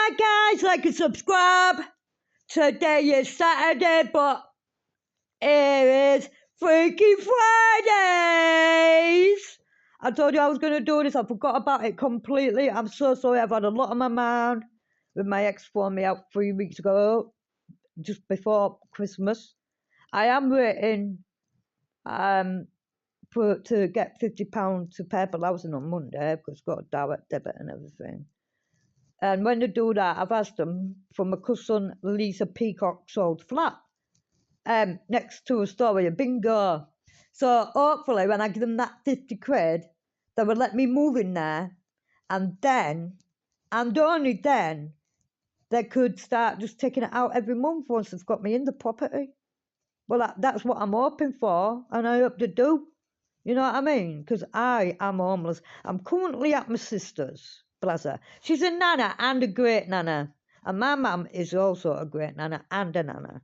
Alright guys, like and subscribe. Today is Saturday, but here is Freaky Fridays. I told you I was going to do this. I forgot about it completely. I'm so sorry. I've had a lot on my mind with my ex throwing me out 3 weeks ago, just before Christmas. I am waiting to get £50 to pay for housing on Monday because I've got a direct debit and everything. And when they do that, I've asked them for my cousin Lisa Peacock's old flat next to a story, a bingo. So hopefully when I give them that 50 quid, they will let me move in there. And then, and only then, they could start just taking it out every month once they've got me in the property. Well, that's what I'm hoping for, and I hope they do. You know what I mean? Because I am homeless. I'm currently at my sister's. Bless her. She's a nana and a great nana. And my mum is also a great nana and a nana.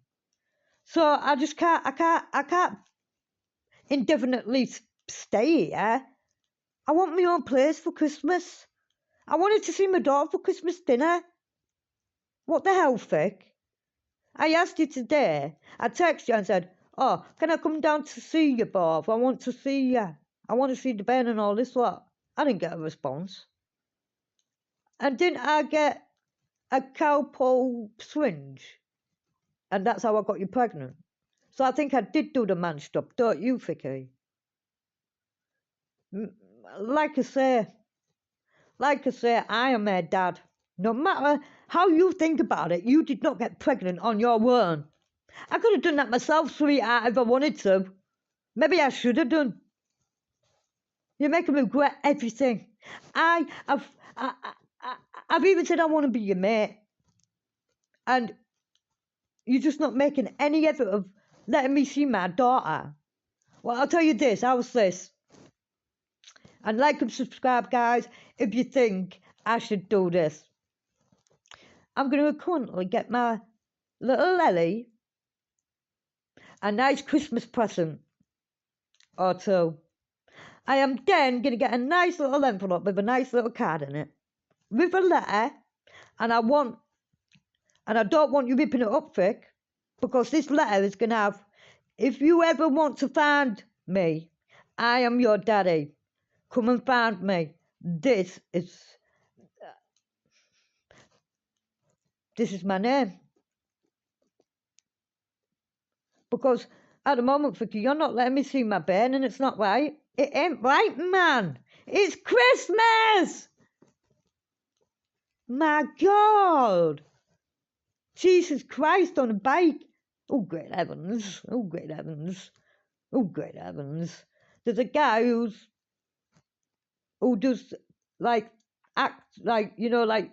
So I just can't, I can't indefinitely stay here. I want my own place for Christmas. I wanted to see my daughter for Christmas dinner. What the hell, Vic? I asked you today. I texted you and said, oh, can I come down to see you, Bob? I want to see you. I want to see the Ben and all this lot. I didn't get a response. And didn't I get a cowpole swinge? And that's how I got you pregnant. So I think I did do the man stuff, don't you, Vicky? Like I say, I am her dad. No matter how you think about it, you did not get pregnant on your own. I could have done that myself, sweetheart, if I wanted to. Maybe I should have done. You're making me regret everything. I've even said I want to be your mate. And you're just not making any effort of letting me see my daughter. Well, I'll tell you this, how's this? And like and subscribe, guys, if you think I should do this. I'm going to currently get my little Ellie a nice Christmas present or two. I am then going to get a nice little envelope with a nice little card in it, with a letter, and I don't want you ripping it up, Vic, because this letter is going to have, if you ever want to find me, I am your daddy. Come and find me. This is my name. Because at the moment, Vicky, you're not letting me see my Ben, and it's not right. It ain't right, man. It's Christmas. My God. Jesus Christ on a bike. Oh, great heavens. Oh, great heavens. Oh, great heavens. There's a guy who does, like, act, like, you know, like,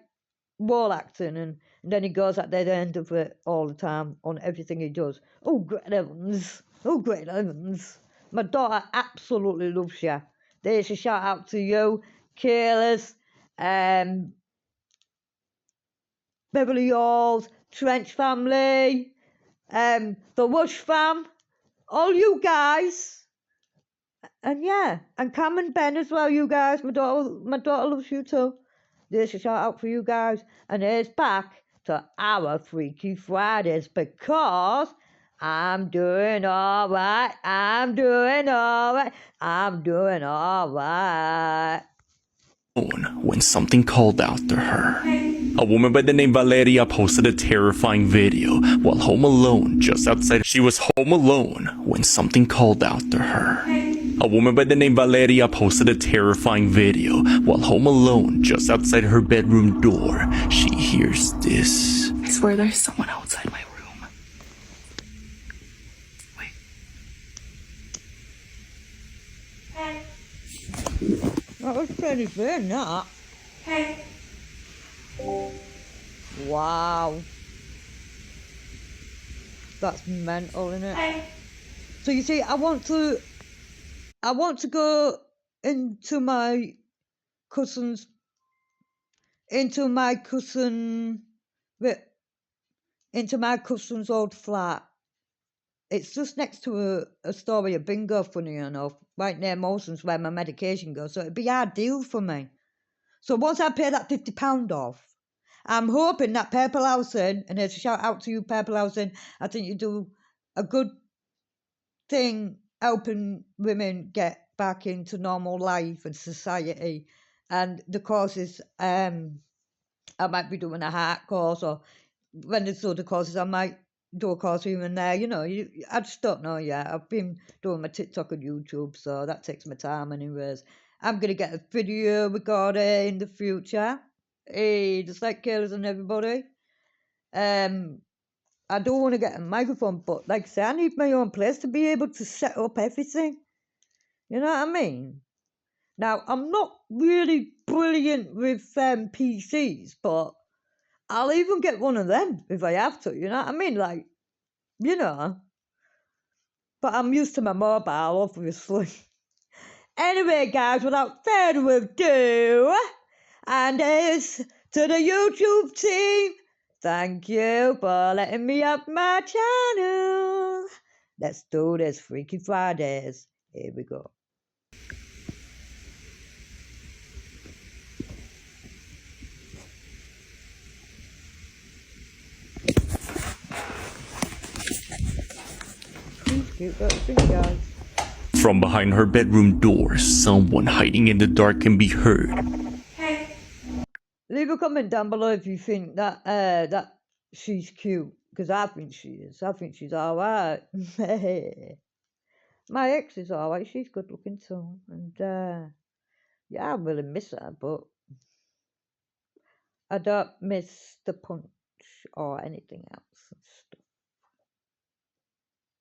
wall acting, and then he goes at the end of it all the time on everything he does. Oh, great heavens. Oh, great heavens. My daughter absolutely loves you. There's a shout out to you, Kayla's, Beverly Halls, Trench family, the Rush fam, all you guys. And yeah, and Cam and Ben as well, you guys. My daughter loves you too. There's a shout out for you guys. And here's back to our Freaky Fridays, because I'm doing all right. I'm doing all right. I'm doing all right. When something called out to her. A woman by the name Valeria posted a terrifying video while home alone just outside. She was home alone when something called out to her. A woman by the name Valeria posted a terrifying video while home alone just outside her bedroom door. She hears this. I swear there's someone outside my room. Wait. Hey. That was pretty fair, that. Hey. Wow. That's mental, isn't it? Hey. So you see, I want to go into my cousin's old flat. It's just next to a story of bingo, funny enough, right near Moson's where my medication goes. So it'd be ideal for me. So once I pay that £50 off, I'm hoping that Purple Housing, and it's a shout out to you, Purple Housing, I think you do a good thing helping women get back into normal life and society. And the courses, I might be doing a heart course, or when there's other courses, I might do a course here and there. You know, I just don't know yet. I've been doing my TikTok and YouTube, so that takes my time anyways. I'm going to get a video recorded in the future. Hey, just like Kayla's and everybody. I don't want to get a microphone, but like I say, I need my own place to be able to set up everything. You know what I mean? Now, I'm not really brilliant with PCs, but I'll even get one of them if I have to. You know what I mean? Like, you know. But I'm used to my mobile, obviously. Anyway, guys, without further ado, and it's to the YouTube team. Thank you for letting me up my channel. Let's do this, Freaky Fridays. Here we go. Please keep up the guys. From behind her bedroom door, someone hiding in the dark can be heard. Hey. Leave a comment down below if you think that that she's cute, because I think she is. I think she's alright. My ex is alright. She's good looking too, and yeah, I really miss her, but I don't miss the punch or anything else and stuff.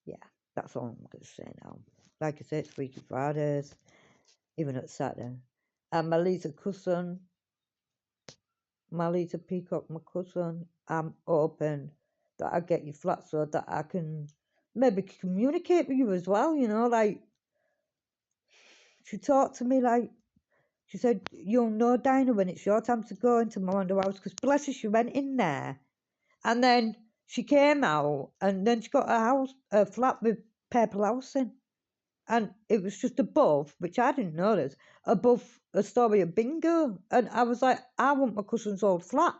Yeah, that's all I'm gonna say now. Like I said, it's Freaky Fridays, even at Saturday. And my little cousin, my little peacock, my cousin, I'm hoping that I get you flat so that I can maybe communicate with you as well, you know, like, she talked to me like, she said, you'll know, Dinah, when it's your time to go into my wonder house, because bless her, she went in there, and then she came out, and then she got a flat with Purple Housing, and it was just above, which I didn't notice, above a story of bingo, and I was like, I want my cousin's old flat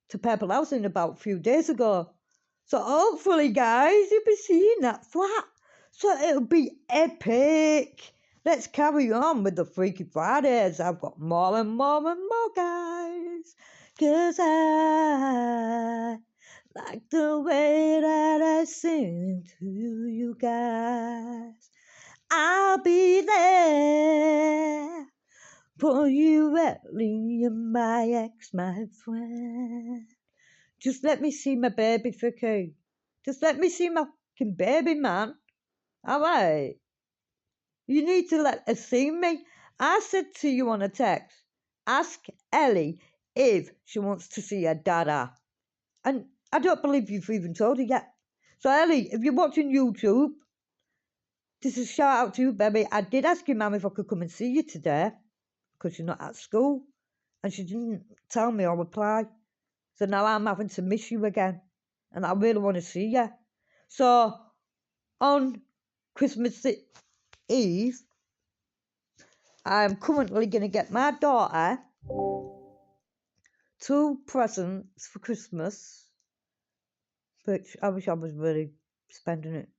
to Purple Housing about a few days ago. So hopefully, guys, you'll be seeing that flat. So it'll be epic. Let's carry on with the Freaky Fridays. I've got more and more and more, guys. 'Cause I like the way that I sing to you guys. I'll be there for you, Ellie, and my ex, my friend. Just let me see my baby, Vicky. Just let me see my fucking baby, man. All right. You need to let her see me. I said to you on a text, ask Ellie if she wants to see her dada. And I don't believe you've even told her yet. So, Ellie, if you're watching YouTube, this is a shout out to you, baby. I did ask your mum if I could come and see you today because you're not at school. And she didn't tell me or reply. So now I'm having to miss you again. And I really want to see you. So on Christmas Eve, I'm currently going to get my daughter 2 presents for Christmas. Which I wish I was really spending it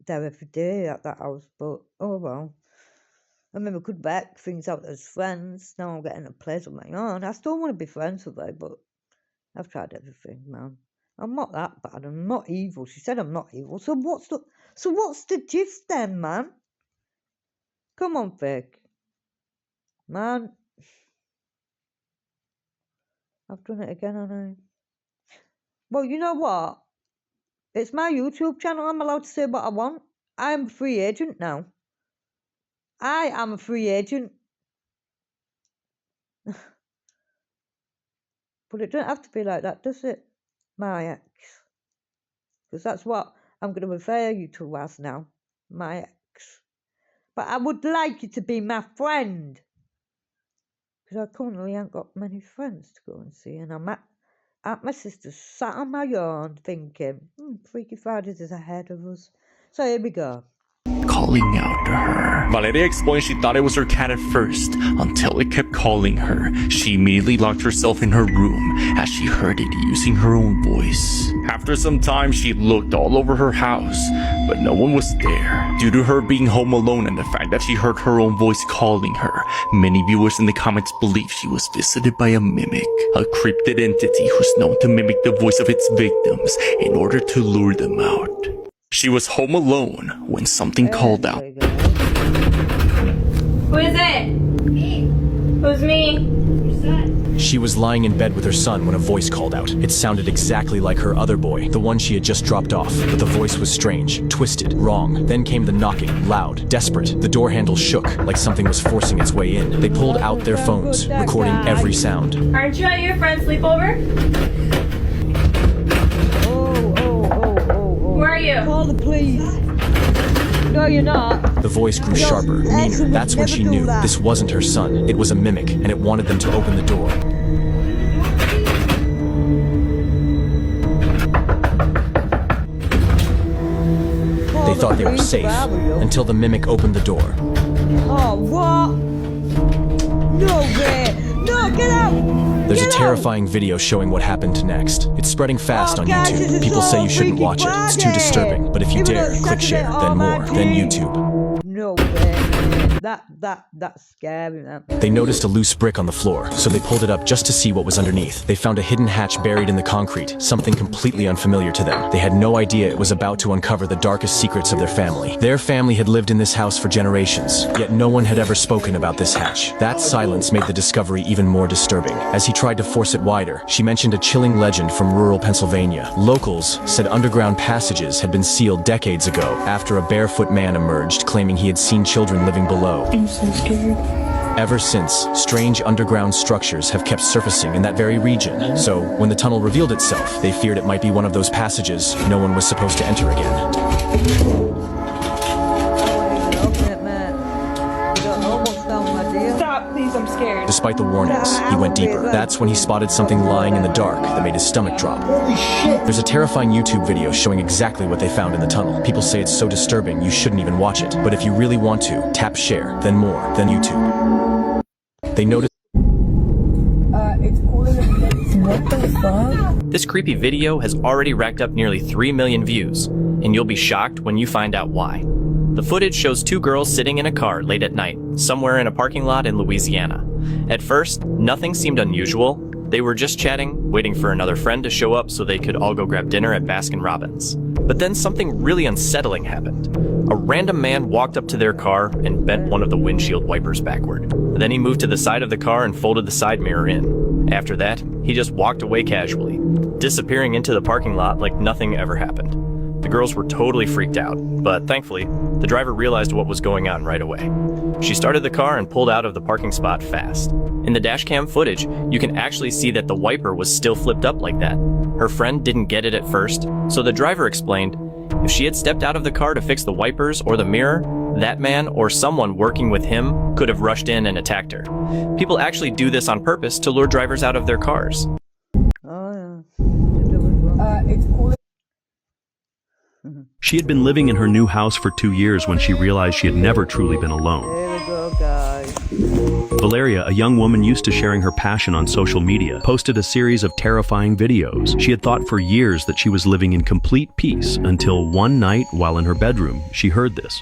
there every day at that house. But oh well. I mean, we could back things out as friends. Now I'm getting a place of my own. I still want to be friends with her, but I've tried everything, man. I'm not that bad. I'm not evil. She said I'm not evil. So what's the gist then, man? Come on, Vic. Man. I've done it again, haven't I? Well, you know what? It's my YouTube channel. I'm allowed to say what I want. I'm a free agent now. I am a free agent. But it don't have to be like that, does it? My ex. Because that's what I'm going to refer you to as now. My ex. But I would like you to be my friend. Because I currently ain't got many friends to go and see. And I'm at my sister's, sat on my own thinking, Freaky Fridays is ahead of us. So here we go. kept calling out to her. Valeria explained she thought it was her cat at first, until it kept calling her. She immediately locked herself in her room as she heard it using her own voice. After some time, she looked all over her house, but no one was there. Due to her being home alone and the fact that she heard her own voice calling her, many viewers in the comments believe she was visited by a mimic, a cryptid entity who's known to mimic the voice of its victims in order to lure them out. She was home alone when something called out. Who is it? Me. Who's me? She was lying in bed with her son when a voice called out. It sounded exactly like her other boy, the one she had just dropped off, but the voice was strange, twisted, wrong. Then came the knocking, loud, desperate. The door handle shook like something was forcing its way in. They pulled out their phones, recording every sound. Aren't you at your friend's sleepover? Who are you? Call the police. No, you're not. The voice grew sharper, meaner. That's when she knew this wasn't her son. It was a mimic, and it wanted them to open the door. They thought they were safe, until the mimic opened the door. Oh, what? No way. No, get out. There's a terrifying video showing what happened next. It's spreading fast on YouTube. People say you shouldn't watch it. It's too disturbing. But if you dare, click share, then more, then YouTube. No way. That's scary, man. They noticed a loose brick on the floor, so they pulled it up just to see what was underneath. They found a hidden hatch buried in the concrete, something completely unfamiliar to them. They had no idea it was about to uncover the darkest secrets of their family. Their family had lived in this house for generations, yet no one had ever spoken about this hatch. That silence made the discovery even more disturbing. As he tried to force it wider, she mentioned a chilling legend from rural Pennsylvania. Locals said underground passages had been sealed decades ago after a barefoot man emerged, claiming he had seen children living below. I'm so scared. Ever since, strange underground structures have kept surfacing in that very region. So, when the tunnel revealed itself, they feared it might be one of those passages no one was supposed to enter again. Open it, man. You don't know what's down my deal. Stop, please, I'm scared. Despite the warnings, he went deeper. That's when he spotted something lying in the dark that made his stomach drop. There's a terrifying YouTube video showing exactly what they found in the tunnel. People say it's so disturbing you shouldn't even watch it. But if you really want to, tap share, then more, then YouTube. They noticed What the fuck? This creepy video has already racked up nearly 3 million views, and you'll be shocked when you find out why. The footage shows two girls sitting in a car late at night, somewhere in a parking lot in Louisiana. At first, nothing seemed unusual. They were just chatting, waiting for another friend to show up so they could all go grab dinner at Baskin-Robbins. But then something really unsettling happened. A random man walked up to their car and bent one of the windshield wipers backward. Then he moved to the side of the car and folded the side mirror in. After that, he just walked away casually, disappearing into the parking lot like nothing ever happened. The girls were totally freaked out, but thankfully, the driver realized what was going on right away. She started the car and pulled out of the parking spot fast. In the dashcam footage, you can actually see that the wiper was still flipped up like that. Her friend didn't get it at first, so the driver explained, if she had stepped out of the car to fix the wipers or the mirror, that man or someone working with him could have rushed in and attacked her. People actually do this on purpose to lure drivers out of their cars. Oh, yeah. It's cool. She had been living in her new house for 2 years when she realized she had never truly been alone. Here we go, guys. Valeria, a young woman used to sharing her passion on social media, posted a series of terrifying videos. She had thought for years that she was living in complete peace until one night, while in her bedroom, she heard this.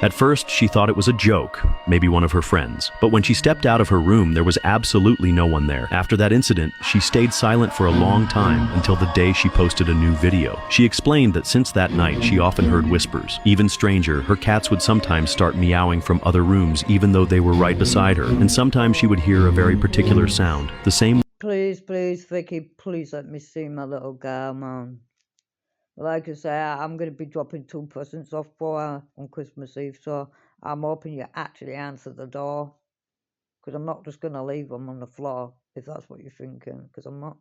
At first, she thought it was a joke, maybe one of her friends. But when she stepped out of her room, there was absolutely no one there. After that incident, she stayed silent for a long time until the day she posted a new video. She explained that since that night, she often heard whispers. Even stranger, her cats would sometimes start meowing from other rooms even though they were right beside her. And sometimes she would hear a very particular sound. The same. Please, Vicky, please let me see my little girl, man. Like I say, I'm going to be dropping 2 presents off for her on Christmas Eve, so I'm hoping you actually answer the door. Because I'm not just going to leave them on the floor, if that's what you're thinking. Because I'm not.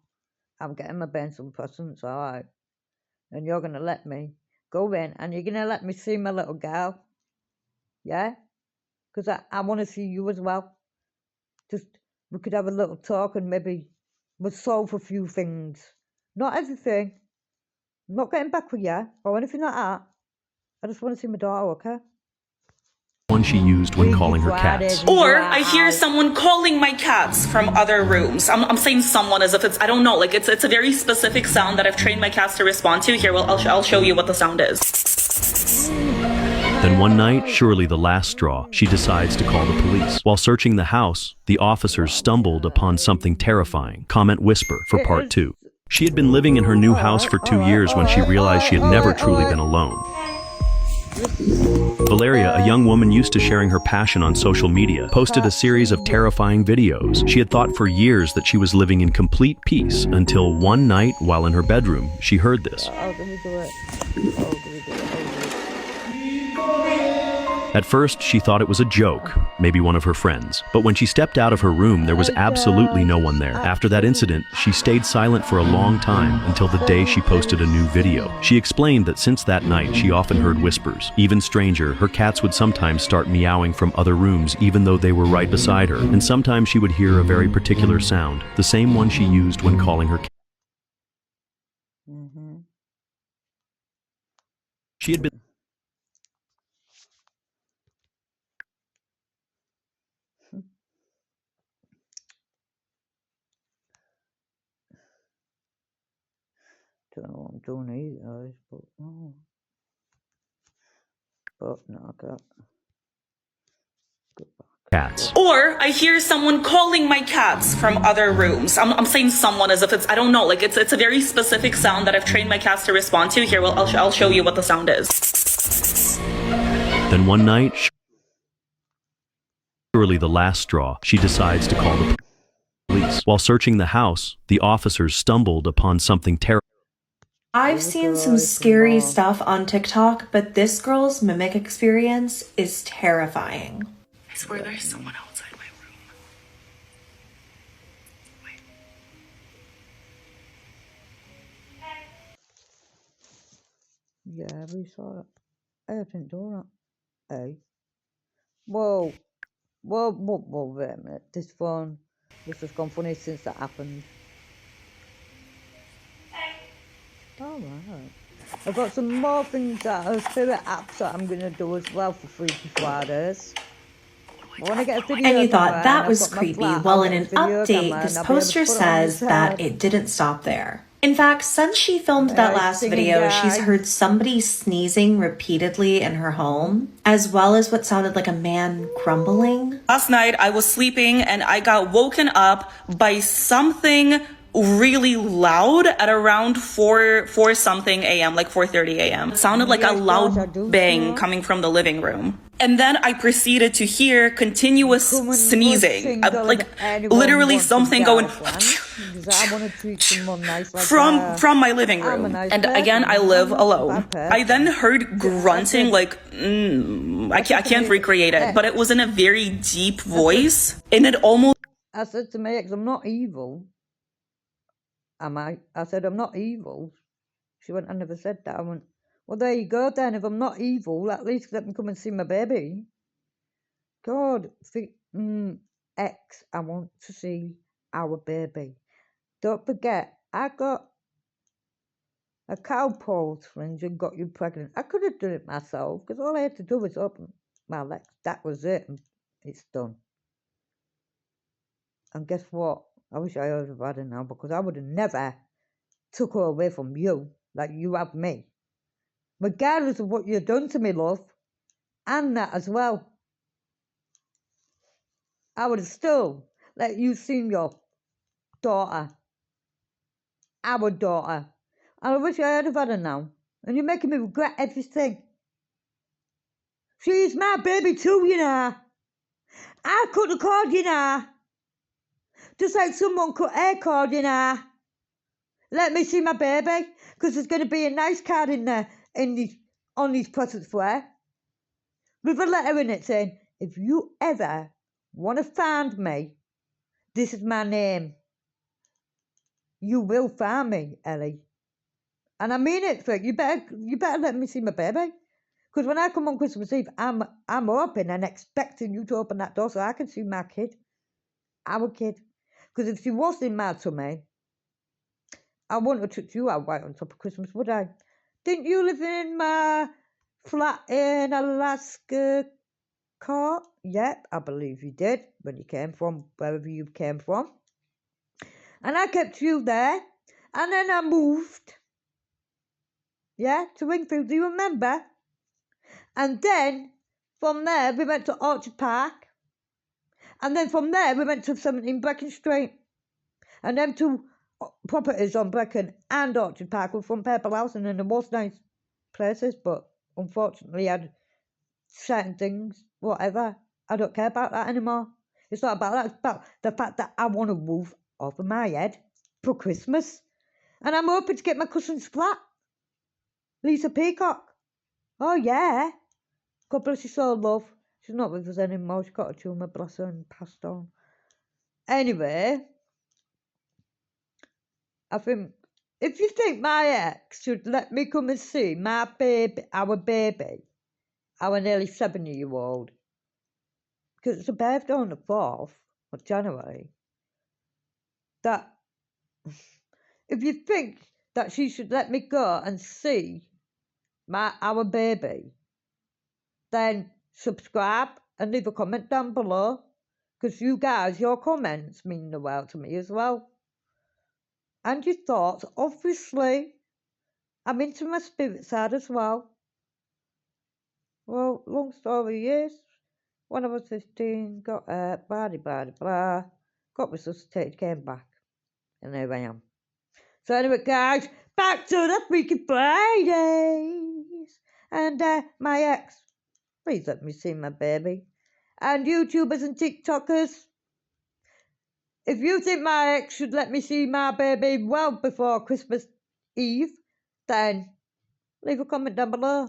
I'm getting my Benson presents, alright. And you're going to let me go in, and you're going to let me see my little girl. Yeah? Because I want to see you as well. Just, we could have a little talk and maybe we'll solve a few things. Not everything. I'm not getting back with you or anything like that. I just want to see my daughter, okay? One she used when calling her cats. Or I hear someone calling my cats from other rooms. I'm saying someone as if it's, I don't know, like it's a very specific sound that I've trained my cats to respond to. Here, well, I'll show you what the sound is. Then one night, surely the last straw, she decides to call the police. While searching the house, the officers stumbled upon something terrifying. Comment whisper for part 2. She had been living in her new house for 2 years when she realized she had never truly been alone. Valeria, a young woman used to sharing her passion on social media, posted a series of terrifying videos. She had thought for years that she was living in complete peace until one night, while in her bedroom, she heard this. At first, she thought it was a joke, maybe one of her friends. But when she stepped out of her room, there was absolutely no one there. After that incident, she stayed silent for a long time until the day she posted a new video. She explained that since that night, she often heard whispers. Even stranger, her cats would sometimes start meowing from other rooms even though they were right beside her. And sometimes she would hear a very particular sound, the same one she used when calling her cat. She had been Don't know what I'm doing either, but oh. But no, I got cats. Or I hear someone calling my cats from other rooms. I'm saying someone as if it's, I don't know, like it's a very specific sound that I've trained my cats to respond to. Here, well, I'll show you what the sound is. Then one night, surely the last straw, she decides to call the police. While searching the house, the officers stumbled upon something terrible. I've seen some scary stuff on TikTok, but this girl's mimic experience is terrifying. I swear there's someone outside my room. Wait. yeah, we saw that. I didn't do that. Hey. Whoa, wait a minute. This phone has gone funny since that happened. All right. I've got some more things that are favorite apps that I'm gonna do as well for Freaky Fridays. I want to get a video. And you thought that and was creepy. Well, in an update, this poster says that it didn't stop there. In fact, since she filmed that last video, she's heard somebody sneezing repeatedly in her home, as well as what sounded like a man grumbling. Last night I was sleeping and I got woken up by something really loud at around 4 something a.m., like 4:30 a.m. It sounded like a loud bang coming from the living room. And then I proceeded to hear continuous sneezing, like literally something going from my living room. And again, I live alone. I then heard grunting, like I can't recreate it, but it was in a very deep voice, and it almost. I said to my ex, I'm not evil. Am I? I said, I'm not evil. She went, I never said that. I went, well, there you go then. If I'm not evil, at least let me come and see my baby. God, ex, I want to see our baby. Don't forget, I got a cow paw syringe and got you pregnant. I could have done it myself because all I had to do was open my legs. That was it. And it's done. And guess what? I wish I would have had her now because I would have never took her away from you like you have me. Regardless of what you've done to me, love, and that as well. I would have still let you see your daughter, our daughter. And I wish I had have had her now. And you're making me regret everything. She's my baby too, you know. I cut the cord, you know. Just like someone cut her cord, you know. Let me see my baby, because there's going to be a nice card in there, on these presents for her, with a letter in it saying, if you ever want to find me, this is my name. You will find me, Ellie. And I mean it, Frick. You better let me see my baby. Because when I come on Christmas Eve, I'm hoping and expecting you to open that door so I can see my kid. Our kid. Because if she was in my tummy, I wouldn't have took you out right on top of Christmas, would I? Didn't you live in my flat in Alaska, Car? Yep, I believe you did when you came from wherever you came from. And I kept you there. And then I moved. Yeah, to Wingfield, do you remember? And then from there we went to Orchard Park. And then from there we went to 17 Brecon Street. And them two properties on Brecon and Orchard Park were from Purple Housing, and they was nice places, but unfortunately I had certain things, whatever. I don't care about that anymore. It's not about that. It's about the fact that I want to move off of my head for Christmas. And I'm hoping to get my cousin's flat. Lisa Peacock. Oh, yeah. God bless your soul, love. She's not with us anymore. She got a tumour, bless her, and passed on. Anyway, I think, if you think my ex should let me come and see my baby, our nearly 7-year-old, because it's a birthday on the 4th of January, that if you think that she should let me go and see our baby, then subscribe and leave a comment down below, because you guys, your comments mean the world to me as well. And your thoughts, obviously. I'm into my spirit side as well. Well, long story is, when I was 15, got hurt, blah, got resuscitated, came back, and there I am. So anyway, guys, back to the Freaky Fridays. And my ex, please let me see my baby. And YouTubers and TikTokers, if you think my ex should let me see my baby well before Christmas Eve, then leave a comment down below.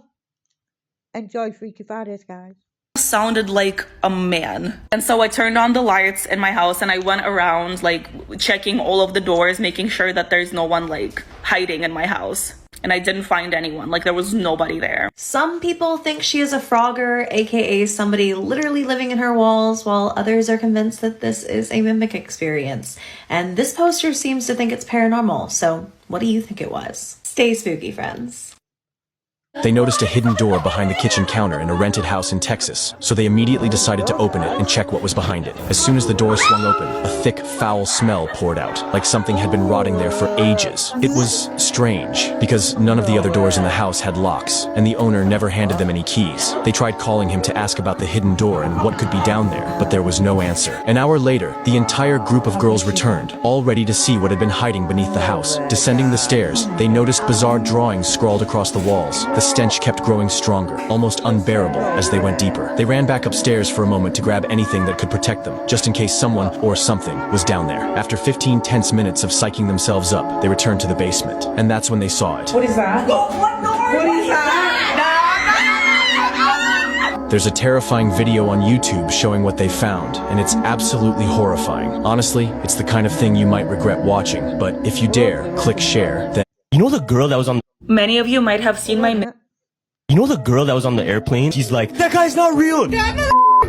Enjoy Freaky Fridays, guys. Sounded like a man. And so I turned on the lights in my house and I went around like checking all of the doors, making sure that there's no one like hiding in my house. And I didn't find anyone, like there was nobody there. Some people think she is a frogger, aka somebody literally living in her walls, while others are convinced that this is a mimic experience. And this poster seems to think it's paranormal, so what do you think it was? Stay spooky, friends. They noticed a hidden door behind the kitchen counter in a rented house in Texas, so they immediately decided to open it and check what was behind it. As soon as the door swung open, a thick, foul smell poured out, like something had been rotting there for ages. It was strange, because none of the other doors in the house had locks, and the owner never handed them any keys. They tried calling him to ask about the hidden door and what could be down there, but there was no answer. An hour later, the entire group of girls returned, all ready to see what had been hiding beneath the house. Descending the stairs, they noticed bizarre drawings scrawled across the walls. The stench kept growing stronger, almost unbearable, as they went deeper. They ran back upstairs for a moment to grab anything that could protect them, just in case someone or something was down there. After 15 tense minutes of psyching themselves up, they returned to the basement, and that's when they saw it. What is that? What is that? There's a terrifying video on YouTube showing what they found, and it's absolutely horrifying. Honestly, it's the kind of thing you might regret watching, but if you dare, click share, then... You know the girl that was on... Many of you might have seen my... You know the girl that was on the airplane? She's like, that guy's not real! That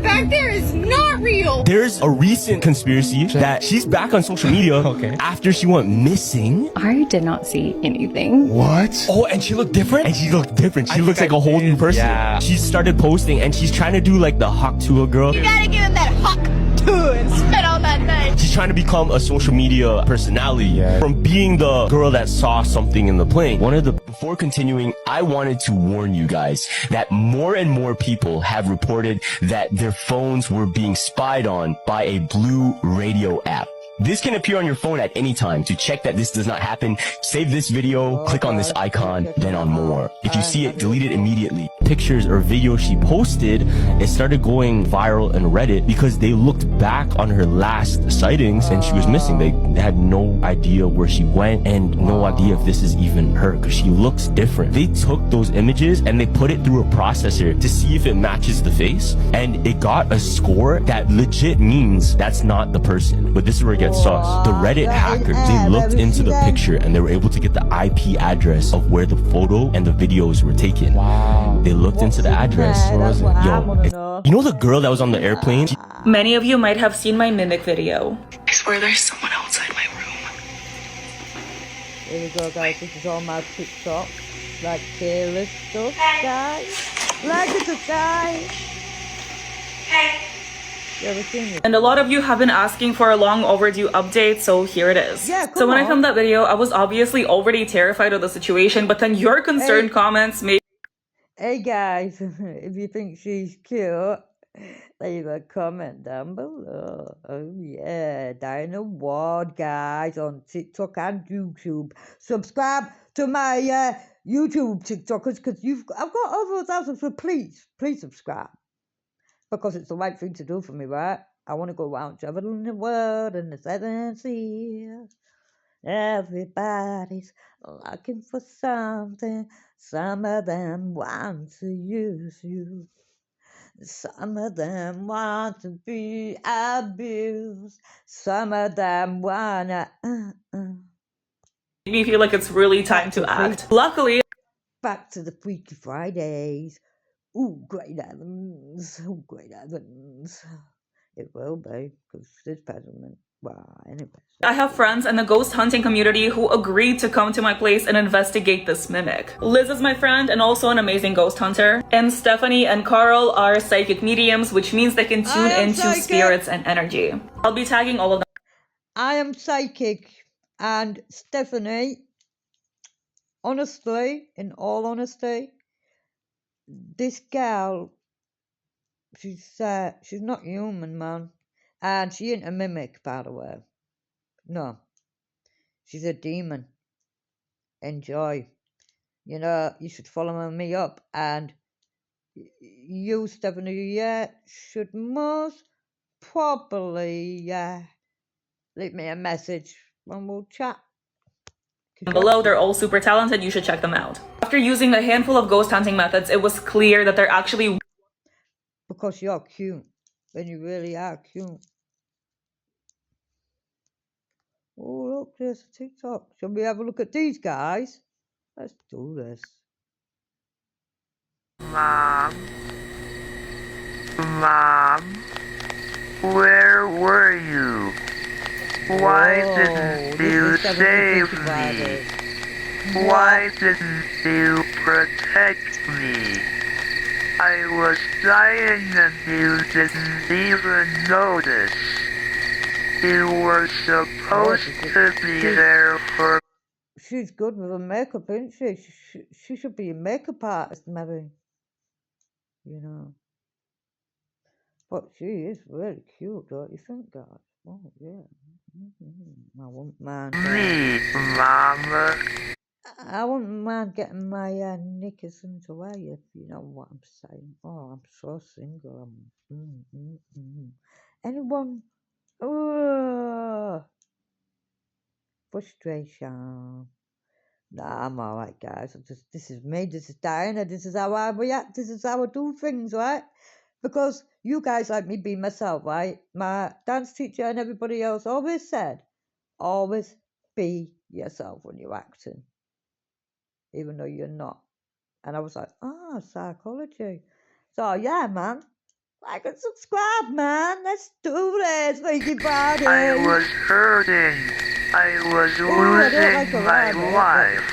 back there is not real! There's a recent conspiracy that she's back on social media after she went missing. I did not see anything. What? Oh, and she looked different? And she looked different. She looks like a whole new person. Yeah. She started posting and she's trying to do like the Hawk Tua girl. You gotta give him that Hawk Tua and spit on that night. She's trying to become a social media personality from being the girl that saw something in the plane. Before continuing, I wanted to warn you guys that more and more people have reported that their phones were being spied on by a blue radio app. This can appear on your phone at any time. To check that this does not happen, save this video, click on this icon, then on more. If you see it, delete it immediately. Pictures or videos she posted, it started going viral on Reddit because they looked back on her last sightings and she was missing. They had no idea where she went and no idea if this is even her because she looks different. They took those images and they put it through a processor to see if it matches the face, and it got a score that legit means that's not the person. But this is where it gets sauce. The Reddit hackers, they looked into the picture and they were able to get the IP address of where the photo and the videos were taken. Wow. They looked into the address. What was it? Yo, you know the girl that was on the airplane? Many of you might have seen my mimic video. I swear there's someone outside my room. Here we go, guys. This is all my TikTok, like careless stuff, guys. Like it, guys. You ever seen this? And a lot of you have been asking for a long overdue update, so here it is. Yeah, so when I filmed that video, I was obviously already terrified of the situation, but then your concerned comments made... Hey guys, if you think she's cute, leave a comment down below. Oh yeah, Diana Ward, guys, on TikTok and YouTube. Subscribe to my YouTube TikTokers, because I've got over 1,000, so please subscribe. Because it's the right thing to do for me, right? I want to go around traveling the world in the 7 seas. Everybody's looking for something. Some of them want to use you. Some of them want to be abused. Some of them wanna me feel like it's really time to act. Luckily, back to the Freaky Fridays. Ooh, great heavens. Oh, great heavens. It will be, because this president. Well, anyway. I have friends in the ghost hunting community who agreed to come to my place and investigate this mimic. Liz is my friend and also an amazing ghost hunter. And Stephanie and Carl are psychic mediums, which means they can tune into psychic spirits and energy. I'll be tagging all of them. I am psychic, and Stephanie, honestly, in all honesty, this girl, she's not human, man. And she ain't a mimic, by the way. No. She's a demon. Enjoy. You know, you should follow me up. And you, Stephanie, should most probably leave me a message and we'll chat. Below, they're all super talented. You should check them out. After using a handful of ghost hunting methods, it was clear that they're actually... Because you're cute. And you really are cute. Oh, look, there's a TikTok. Shall we have a look at these guys? Let's do this. Mom, where were you? Why didn't you save me? Why didn't you protect me? I was dying and you didn't even notice. You were supposed to be there for... She's good with her makeup, isn't she? She should be a makeup artist, maybe. You know. But she is really cute, don't you think, guys? Oh, yeah. I wouldn't mind. Me, Mama. I wouldn't mind getting my knickers underway, if you know what I'm saying. Oh, I'm so single. Anyone? Oh, frustration. Nah, I'm alright, guys. This is me. This is Diana. This is how I react. This is how I do things, right? Because you guys like me being myself, right? My dance teacher and everybody else always said, always be yourself when you're acting, even though you're not. And I was like, psychology. So yeah, man. Like and subscribe, man. Let's do this. Freaky Friday. I was hurting. I was losing my life.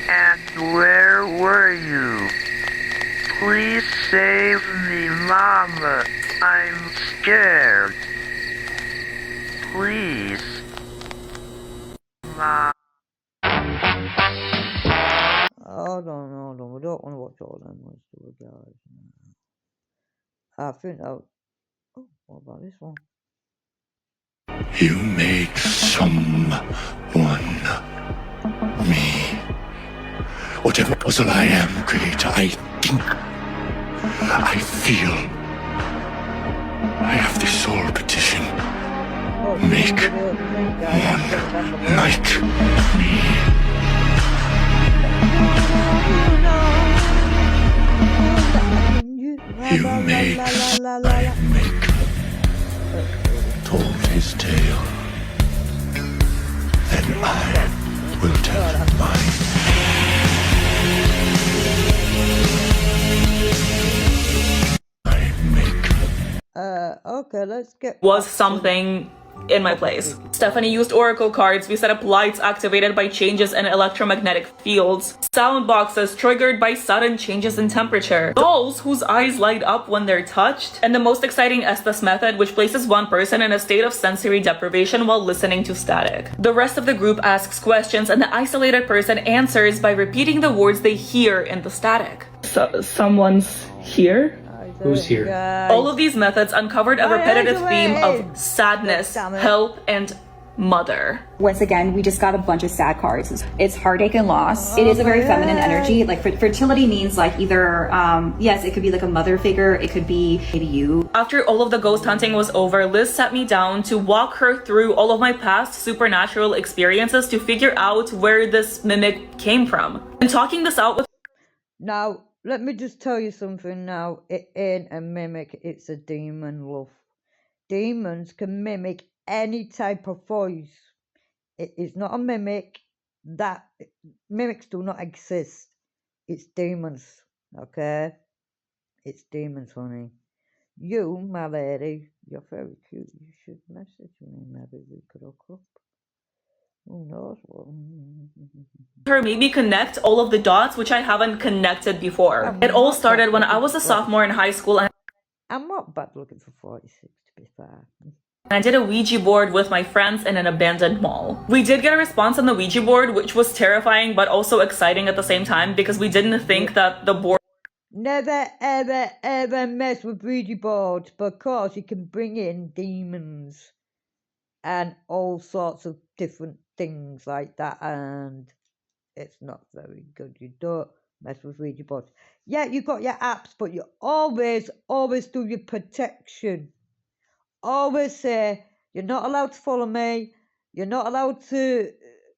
And where were you? Please save me, Mama. I'm scared. Please. Mom. Hold on. We don't want to watch all them ones, do we, guys? I think I'll... Oh, what about this one? You make someone me. Whatever puzzle I am, Creator, I think, I feel. I have this soul petition. Make one like me. You make, I make. Told his tale, then I will tell mine. I make. Okay, let's get... Was something in my place. Stephanie used oracle cards. We set up lights activated by changes in electromagnetic fields, sound boxes triggered by sudden changes in temperature, dolls whose eyes light up when they're touched, and the most exciting Estes method, which places one person in a state of sensory deprivation while listening to static. The rest of the group asks questions and the isolated person answers by repeating the words they hear in the static. Someone's here? Who's here? All of these methods uncovered a repetitive theme of sadness, help, and mother. Once again, we just got a bunch of sad cards. It's heartache and loss. It is a very feminine energy. Like fertility means like either, yes, it could be like a mother figure. It could be maybe you. After all of the ghost hunting was over, Liz sat me down to walk her through all of my past supernatural experiences to figure out where this mimic came from. And talking this out with Now, let me just tell you something now. It ain't a mimic, it's a demon, love. Demons can mimic any type of voice. It is not a mimic. That mimics do not exist. It's demons, okay? It's demons, honey. You, my lady, you're very cute. You should message me. Maybe we could hook up. Who knows what? her made me connect all of the dots which I haven't connected before. It all started when I was a sophomore in high school and I'm not bad looking for 46, to be fair. I did a Ouija board with my friends in an abandoned mall. We did get a response on the Ouija board, which was terrifying but also exciting at the same time because we didn't think that the board... Never, ever, ever mess with Ouija boards because you can bring in demons and all sorts of different things like that, and it's not very good. You don't mess with Ouija boards. Yeah, you got your apps, but you always do your protection. Always say, you're not allowed to follow me, you're not allowed to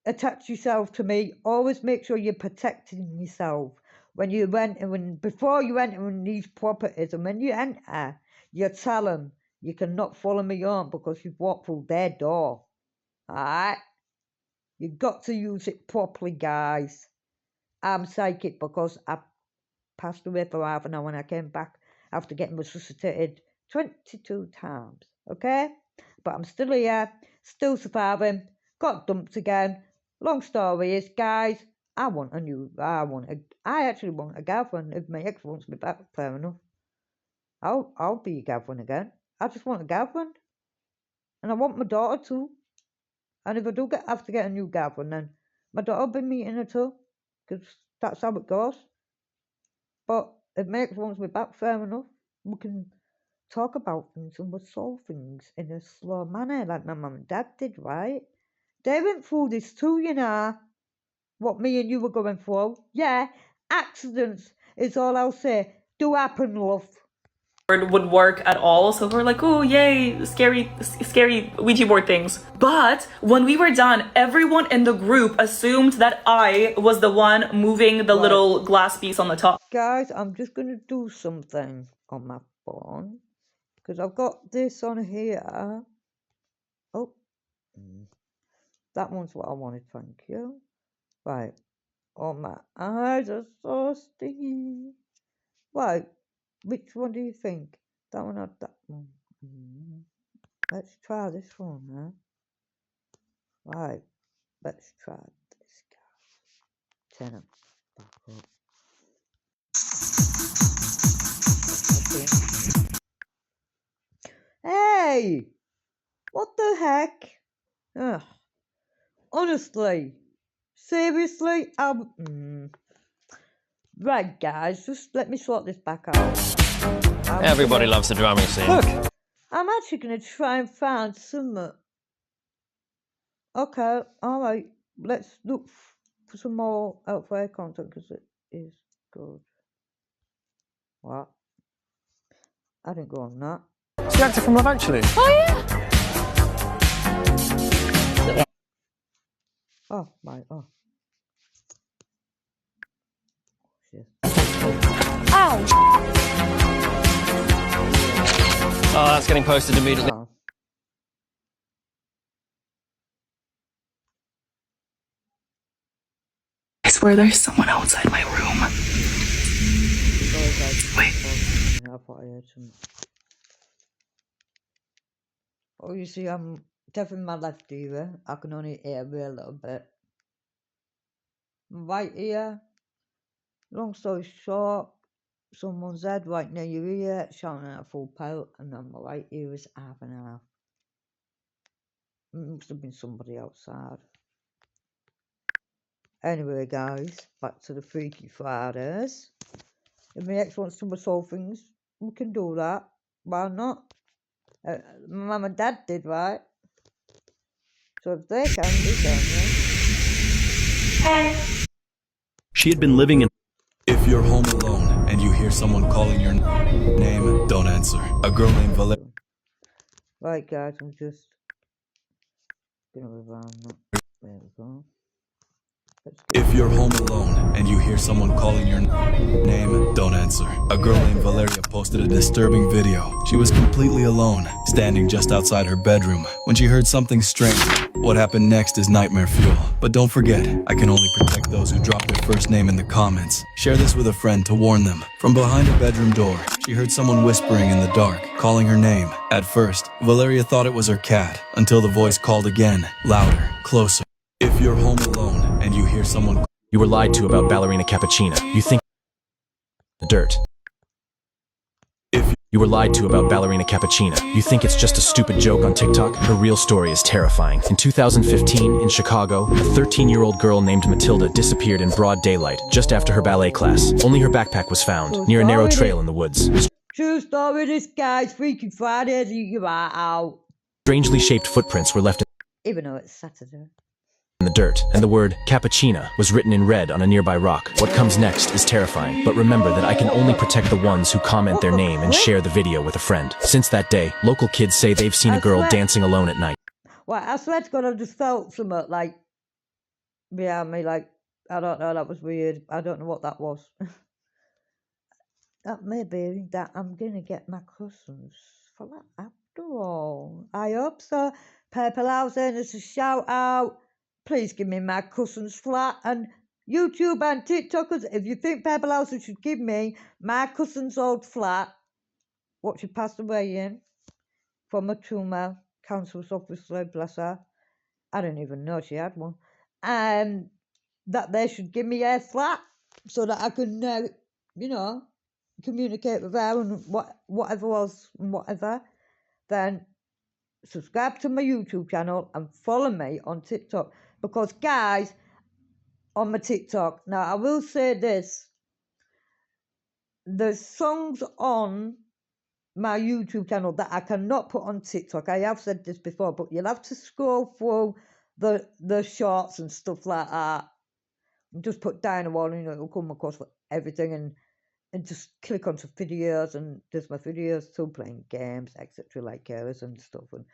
attach yourself to me. Always make sure you're protecting yourself. Before you enter in these properties, and when you enter, you tell them, you cannot follow me on because you've walked through their door. Alright? You've got to use it properly, guys. I'm psychic because I passed away for half an hour when I came back after getting resuscitated 22 times. Okay? But I'm still here, still surviving, got dumped again. Long story is, guys, I actually want a girlfriend. If my ex wants me back, fair enough. I'll be your girlfriend again. I just want a girlfriend. And I want my daughter too. And if I do have to get a new girlfriend, then my daughter will be meeting her too. Because that's how it goes. But if my ex wants me back, fair enough. We can talk about things and we'll solve things in a slow manner like my mum and dad did, right? They went through this too, you know. What me and you were going through. Yeah, accidents is all I'll say. Do happen, love. Would work at all, so we're like, oh yay, scary Ouija board things. But when we were done, everyone in the group assumed that I was the one moving the little glass piece on the top. Guys, I'm just gonna do something on my phone because I've got this on here. Oh, that one's what I wanted, thank you. Right, oh, my eyes are so sticky. Right, which one do you think? That one or that one? Let's try this one, huh? Right, let's try this guy. Turn it back up. Hey! What the heck? Ugh. Honestly. Seriously? Right, guys, just let me sort this back out. Everybody loves a drama scene. Look! I'm actually going to try and find some... Okay, alright. Let's look for some more out-of-air content because it is good. What? I didn't go on that. It's the actor from Love Actually. Oh, yeah! Oh, right, oh. Shit. Ow! Oh, that's getting posted immediately. Oh. I swear there's someone outside my room. Wait. I thought I heard some... Oh, you see, I'm definitely my left ear. I can only hear a little bit. Right ear, long story short, someone's head right near your ear, shouting at a full pelt, and then my right ear is half and half. It must have been somebody outside. Anyway, guys, back to the Freaky Fridays. If my ex wants to resolve things, we can do that. Why not? My mum and dad did, right? So if they can, we can, yeah? She had been living in. If you're home alone and you hear someone calling your name, don't answer. A girl named Valeria. Right, guys, I'm just gonna rewind that. There we go. If you're home alone and you hear someone calling your name, don't answer. A girl named Valeria posted a disturbing video. She was completely alone, standing just outside her bedroom, when she heard something strange. What happened next is nightmare fuel. But don't forget, I can only protect those who drop their first name in the comments. Share this with a friend to warn them. From behind her bedroom door, she heard someone whispering in the dark, calling her name. At first, Valeria thought it was her cat, until the voice called again, louder, closer. If you're home alone and you hear someone... You were lied to about Ballerina Cappuccina. You think the dirt. You were lied to about Ballerina Cappuccina. You think it's just a stupid joke on TikTok? Her real story is terrifying. In 2015, in Chicago, a 13-year-old girl named Matilda disappeared in broad daylight, just after her ballet class. Only her backpack was found, near a narrow trail in the woods. True story, this guy's Freaky Fridays, you are out. Strangely shaped footprints were left Even though it's Saturday. in the dirt, and the word cappuccina was written in red on a nearby rock. What comes next is terrifying, but remember that I can only protect the ones who comment their name and share the video with a friend. Since that day, local kids say they've seen a girl dancing alone at night. Well, I swear to God, I just felt something like behind me, like, I don't know, that was weird. I don't know what that was. That may be that I'm going to get my cousins for that after all. I hope so. Purple House, there's a shout out. Please give me my cousin's flat, and YouTube and TikTokers, if you think Purple House should give me my cousin's old flat, what she passed away in, from a tumour, cancerous obviously, bless her. I didn't even know she had one. And that they should give me her flat so that I can, communicate with her and whatever was and whatever. Then subscribe to my YouTube channel and follow me on TikTok. Because guys, on my TikTok, now I will say this, there's songs on my YouTube channel that I cannot put on TikTok. I have said this before, but you'll have to scroll through the shorts and stuff like that. And just put down a wall and it'll come across for everything, and just click onto videos, and there's my videos too, playing games, etc. like carers and stuff, and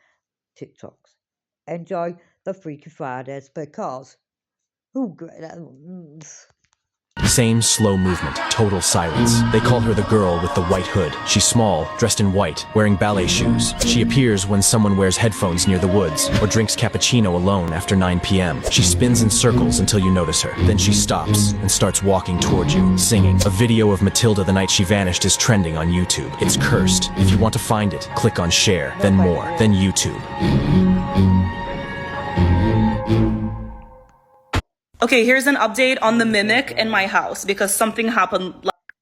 TikToks. Enjoy the Freaky Fridays because Same slow movement, total silence. They call her the girl with the white hood. She's small, dressed in white, wearing ballet shoes. She appears when someone wears headphones near the woods, or drinks cappuccino alone after 9 p.m. She spins in circles until you notice her. Then she stops and starts walking toward you, singing. A video of Matilda the night she vanished is trending on YouTube. It's cursed. If you want to find it, click on share, then more, then YouTube. Okay, here's an update on the mimic in my house because something happened.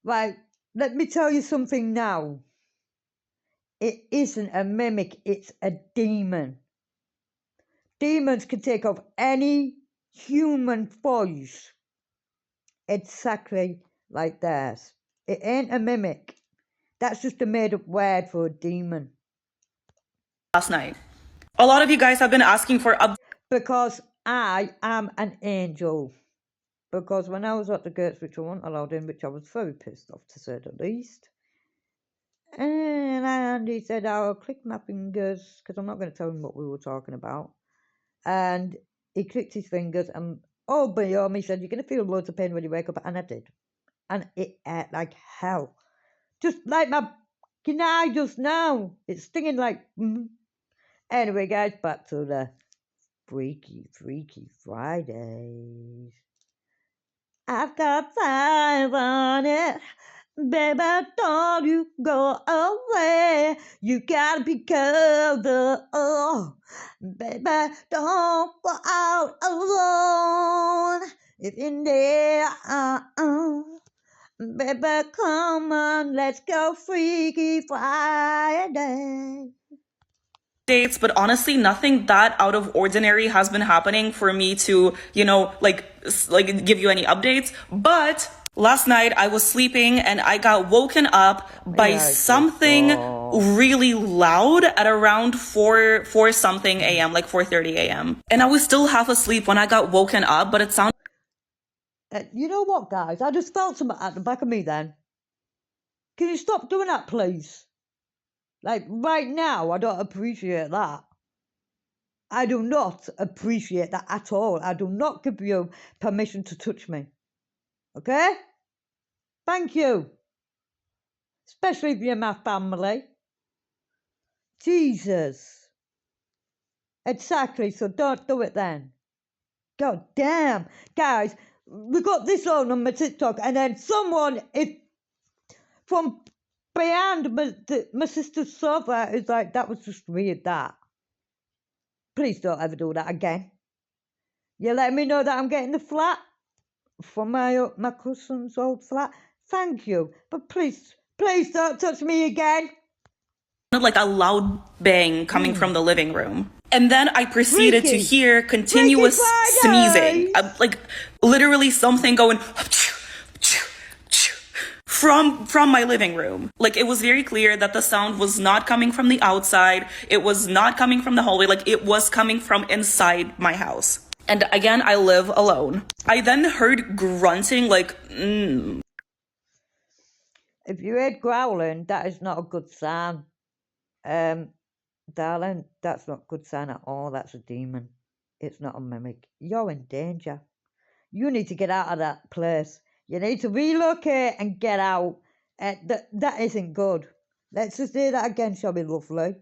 Right, let me tell you something now. It isn't a mimic, it's a demon. Demons can take off any human voice exactly like theirs. It ain't a mimic. That's just a made-up word for a demon. Last night. A lot of you guys have been asking for updates. Because I am an angel. Because when I was at the gates, which I wasn't allowed in, which I was very pissed off to say the least. And Andy said, I'll click my fingers, because I'm not going to tell him what we were talking about. And he clicked his fingers, and oh, boy, he said, you're going to feel loads of pain when you wake up. And I did. And it hurt like hell. Just like my eye just now. It's stinging like... Anyway, guys, back to the Freaky Fridays. I've got time on it. Baby, don't you go away. You gotta be covered. Oh, baby, don't go out alone. If you're there, baby, come on, let's go Freaky Friday. Dates, but honestly, nothing that out of ordinary has been happening for me to, you know, like give you any updates. But last night I was sleeping and I got woken up by something really loud at around 4 something a.m., like 4:30 a.m. And I was still half asleep when I got woken up, but it sounded. You know what, guys? I just felt something at the back of me then. Can you stop doing that, please? Like, right now, I don't appreciate that. I do not appreciate that at all. I do not give you permission to touch me. Okay? Thank you. Especially if you're my family. Jesus. Exactly, so don't do it then. God damn. Guys, we got this on my TikTok, and then someone from behind my sister's sofa is like, that was just weird, that. Please don't ever do that again. You let me know that I'm getting the flat from my cousin's old flat. Thank you. But please don't touch me again. Like a loud bang coming from the living room. And then I proceeded to hear continuous sneezing. Like literally something going from my living room. Like it was very clear that the sound was not coming from the outside. It was not coming from the hallway. Like it was coming from inside my house. And again, I live alone. I then heard grunting like, If you heard growling, that is not a good sign. Darling, that's not a good sign at all. That's a demon. It's not a mimic. You're in danger. You need to get out of that place. You need to relocate and get out. That isn't good. Let's just do that again, shall we, lovely?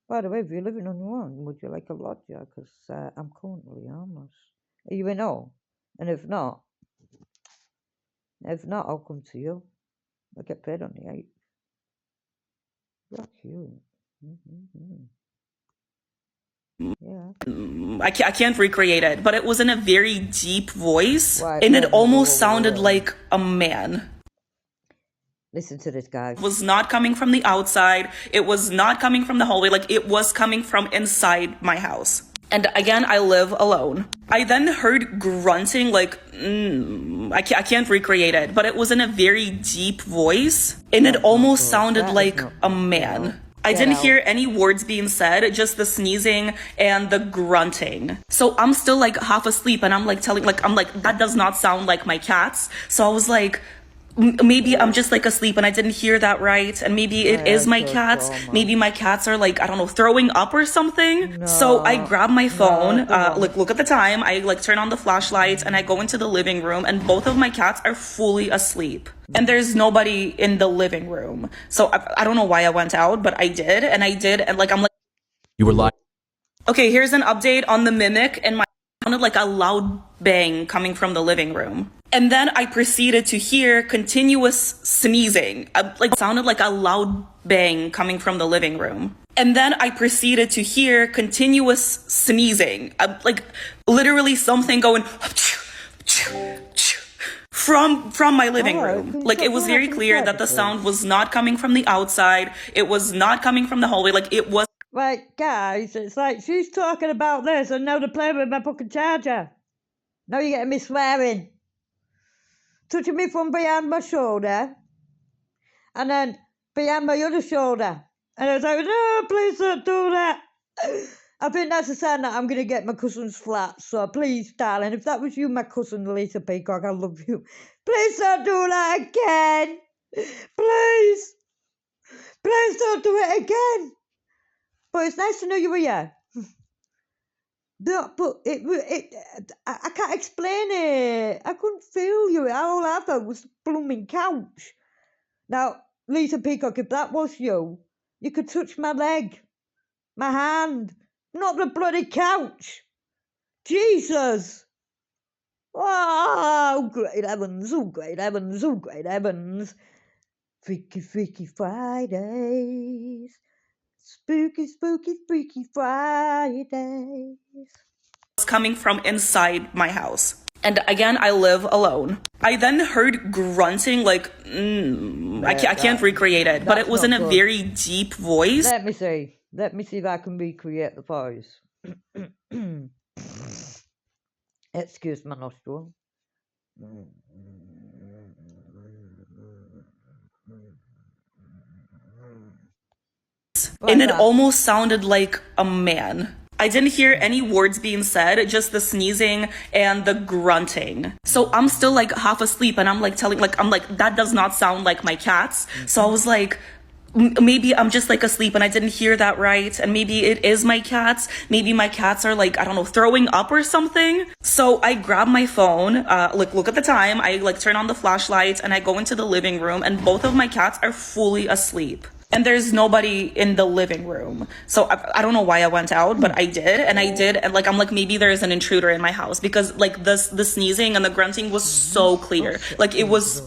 By the way, if you're living on your own, would you like a lodger? Because I'm currently homeless. Are you in all? And if not, I'll come to you. I get paid on the 8th. You're cute. Yeah. I can't recreate it, but it was in a very deep voice, and it almost sounded like a man. Listen to this, guys. It was not coming from the outside. It was not coming from the hallway. Like it was coming from inside my house. And again, I live alone. I then heard grunting like, I can't recreate it, but it was in a very deep voice, and it almost sounded like a man. I didn't hear any words being said, just the sneezing and the grunting. So I'm still like half asleep, and I'm like that does not sound like my cats. So I was like, maybe I'm just like asleep and I didn't hear that right, and maybe it is my cats. Maybe my cats are like, I don't know, throwing up or something. No, so I grab my phone, look at the time, I like turn on the flashlight, and I go into the living room, and both of my cats are fully asleep. And there's nobody in the living room. So I don't know why I went out, but I did, and like I'm like, you were lying. Okay, here's an update on the mimic, and my sounded like a loud bang coming from the living room. And then I proceeded to hear continuous sneezing. Like sounded like a loud bang coming from the living room. And then I proceeded to hear continuous sneezing. Like literally something going from my living room. Like it was very clear that the sound was not coming from the outside. It was not coming from the hallway. Like it was. Right, guys, it's like she's talking about this, and now they're playing with my fucking charger. Now you're getting me swearing. Touching me from behind my shoulder, and then behind my other shoulder. And I was like, no, please don't do that. I think that's a sign that I'm going to get my cousin's flat. So please, darling, if that was you, my cousin Lisa Peacock, I love you. Please don't do that again. Please. Please don't do it again. But it's nice to know you were here. No, but I can't explain it. I couldn't feel you. All I felt was the blooming couch. Now, Lisa Peacock, if that was you, you could touch my leg, my hand, not the bloody couch. Jesus. Oh, great heavens, oh, great heavens, oh, great heavens. Freaky, freaky Fridays. Spooky, spooky, freaky Fridays. Coming from inside my house. And again, I live alone. I then heard grunting, like, I can't recreate it, but it was in a very deep voice. Let me see. Let me see if I can recreate the voice. Excuse my nostril. And it almost sounded like a man. I didn't hear any words being said, just the sneezing and the grunting. So I'm still like half asleep and I'm like that does not sound like my cats. So I was like, maybe I'm just like asleep and I didn't hear that right. And maybe it is my cats. Maybe my cats are like, I don't know, throwing up or something. So I grab my phone, look at the time. I like turn on the flashlight and I go into the living room and both of my cats are fully asleep. And there's nobody in the living room. So I don't know why I went out, but I did. And like, I'm like, maybe there's an intruder in my house because like the sneezing and the grunting was so clear. Like it was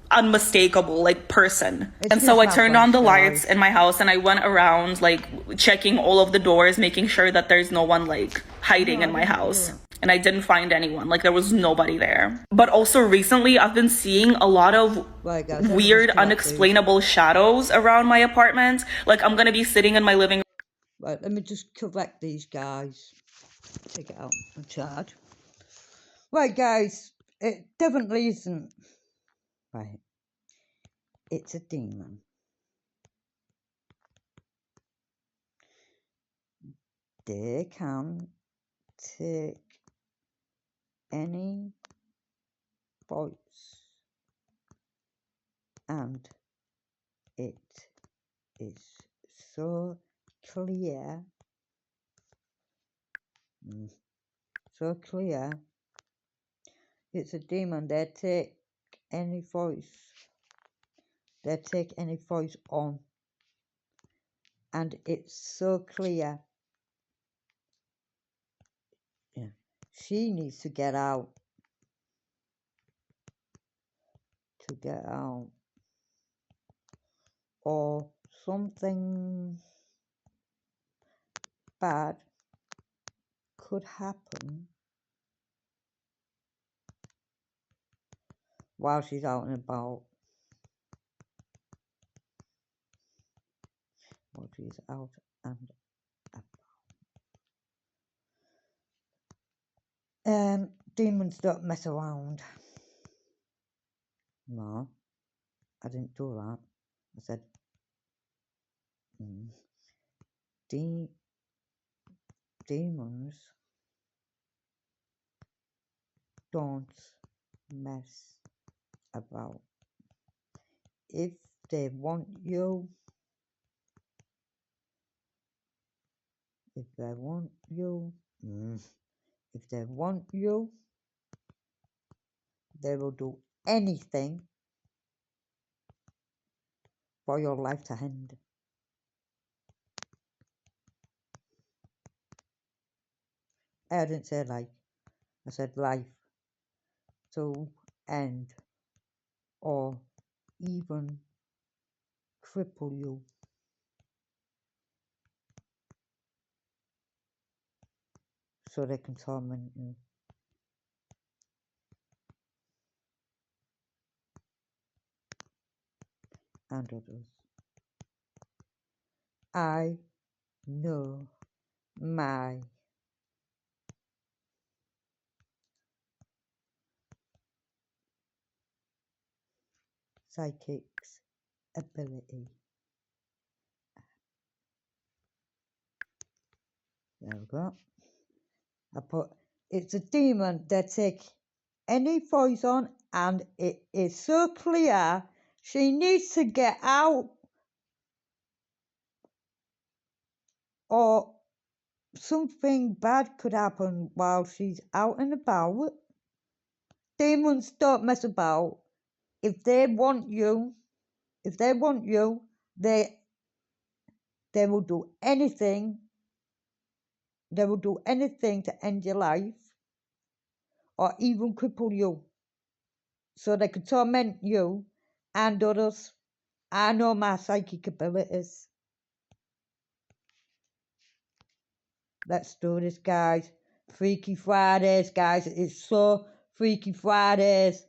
unmistakable, like person. And so I turned on the lights in my house and I went around like checking all of the doors, making sure that there's no one like hiding in my house. And I didn't find anyone, like there was nobody there. But also recently I've been seeing a lot of weird unexplainable shadows around my apartment. Like I'm gonna be sitting in my living room. Right, let me just correct these guys. Take it out and charge. Right guys, it definitely isn't. Right. It's a demon. They can take any voice and it is so clear, it's a demon. They take any voice, on, and it's so clear. Yeah. She needs to get out. Or something bad could happen while she's out and about. Demons don't mess around. No, I didn't do that. I said, demons don't mess about. If they want you, they will do anything for your life to end. I didn't say life. I said life to end, or even cripple you. So they can torment you. And others. I know my psychic's ability. There we go. I put, it's a demon that take any voice on, and it is so clear she needs to get out, or something bad could happen while she's out and about. Demons don't mess about. If they want you, they will do anything. They will do anything to end your life, or even cripple you, so they can torment you and others I know my psychic abilities. Let's do this, guys. Freaky Fridays, guys. It's so Freaky Fridays.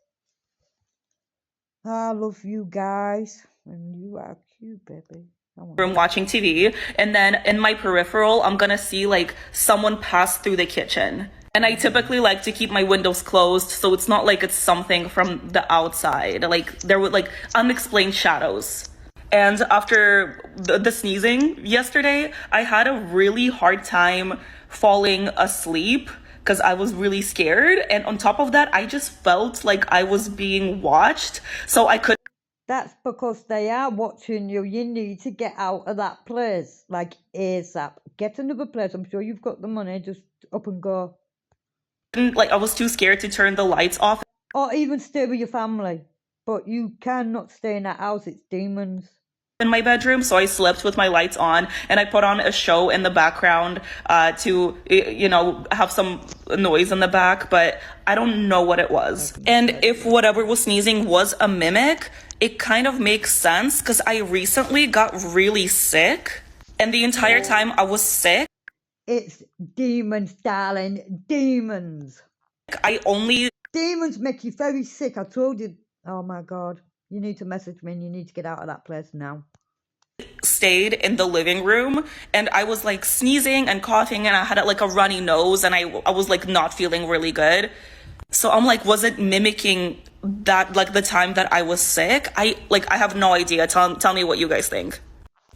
I love you guys. And you are cute, baby. Room watching TV, and then in my peripheral, I'm gonna see like someone pass through the kitchen. And I typically like to keep my windows closed, so it's not like it's something from the outside. Like there were like unexplained shadows. And after the sneezing yesterday, I had a really hard time falling asleep because I was really scared. And on top of that, I just felt like I was being watched. So I couldn't. That's because they are watching you. You need to get out of that place. Like ASAP. Get another place. I'm sure you've got the money. Just up and go. Like I was too scared to turn the lights off. Or even stay with your family. But you cannot stay in that house. It's demons. In my bedroom, so I slept with my lights on, and I put on a show in the background to, you know, have some noise in the back, but I don't know what it was. And if whatever was sneezing was a mimic, it kind of makes sense because I recently got really sick, and the entire time I was sick, it's demons, darling. Demons. Demons make you very sick. I told you. Oh my God. You need to message me and you need to get out of that place now. Stayed in the living room, and I was like sneezing and coughing, and I had like a runny nose, and I was like not feeling really good. So I'm like, was it mimicking that, like the time that I was sick? I have no idea. Tell me what you guys think.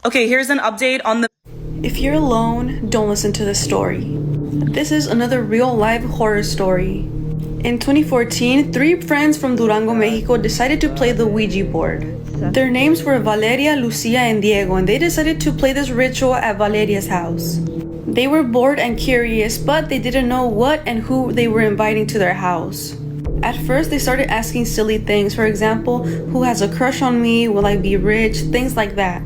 Okay, here's an update on the... If you're alone, don't listen to this story. This is another real life horror story. In 2014, 3 friends from Durango, Mexico decided to play the Ouija board. Their names were Valeria, Lucia, and Diego, and they decided to play this ritual at Valeria's house. They were bored and curious, but they didn't know what and who they were inviting to their house. At first, they started asking silly things, for example, who has a crush on me, will I be rich, things like that.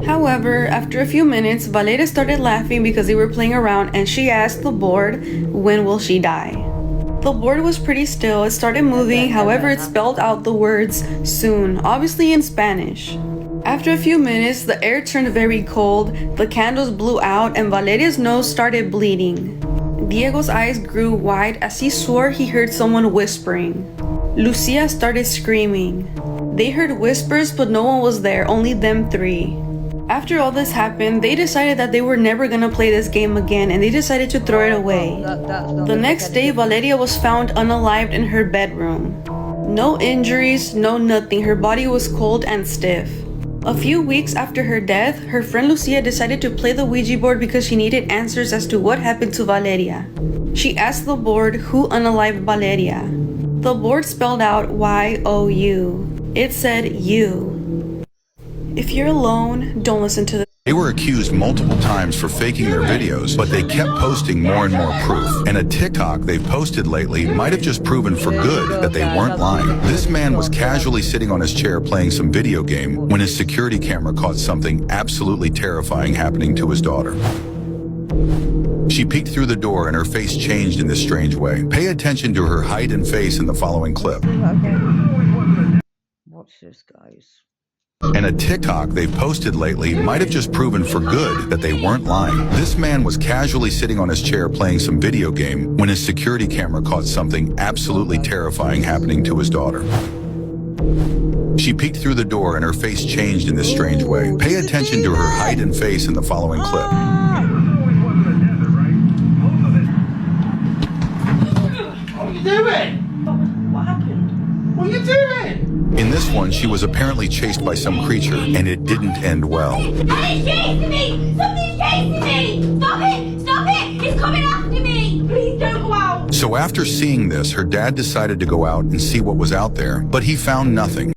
However, after a few minutes, Valeria started laughing because they were playing around, and she asked the board, when will she die? The board was pretty still. It started moving, however it spelled out the words soon, obviously in Spanish. After a few minutes, the air turned very cold, the candles blew out, and Valeria's nose started bleeding. Diego's eyes grew wide as he swore he heard someone whispering. Lucia started screaming. They heard whispers, but no one was there, only them 3. After all this happened, they decided that they were never gonna play this game again, and they decided to throw it away. The next day, Valeria was found unalived in her bedroom. No injuries, no nothing. Her body was cold and stiff. A few weeks after her death, her friend Lucia decided to play the Ouija board because she needed answers as to what happened to Valeria. She asked the board who unalived Valeria. The board spelled out Y-O-U. It said you. If you're alone, don't listen to this. They were accused multiple times for faking their videos, but they kept posting more and more proof. And a TikTok they've posted lately might have just proven for good that they weren't lying. This man was casually sitting on his chair playing some video game when his security camera caught something absolutely terrifying happening to his daughter. She peeked through the door and her face changed in this strange way. Pay attention to her height and face in the following clip. Watch this, guys. And a TikTok they've posted lately might have just proven for good that they weren't lying. This man was casually sitting on his chair playing some video game when his security camera caught something absolutely terrifying happening to his daughter. She peeked through the door and her face changed in this strange way. Pay attention to her height and face in the following clip. What are you doing? What happened? What are you doing? In this one, she was apparently chased by some creature, and it didn't end well. Somebody's chasing me! Somebody's chasing me! Stop it! Stop it! It's coming after me! Please don't go out! So after seeing this, her dad decided to go out and see what was out there, but he found nothing.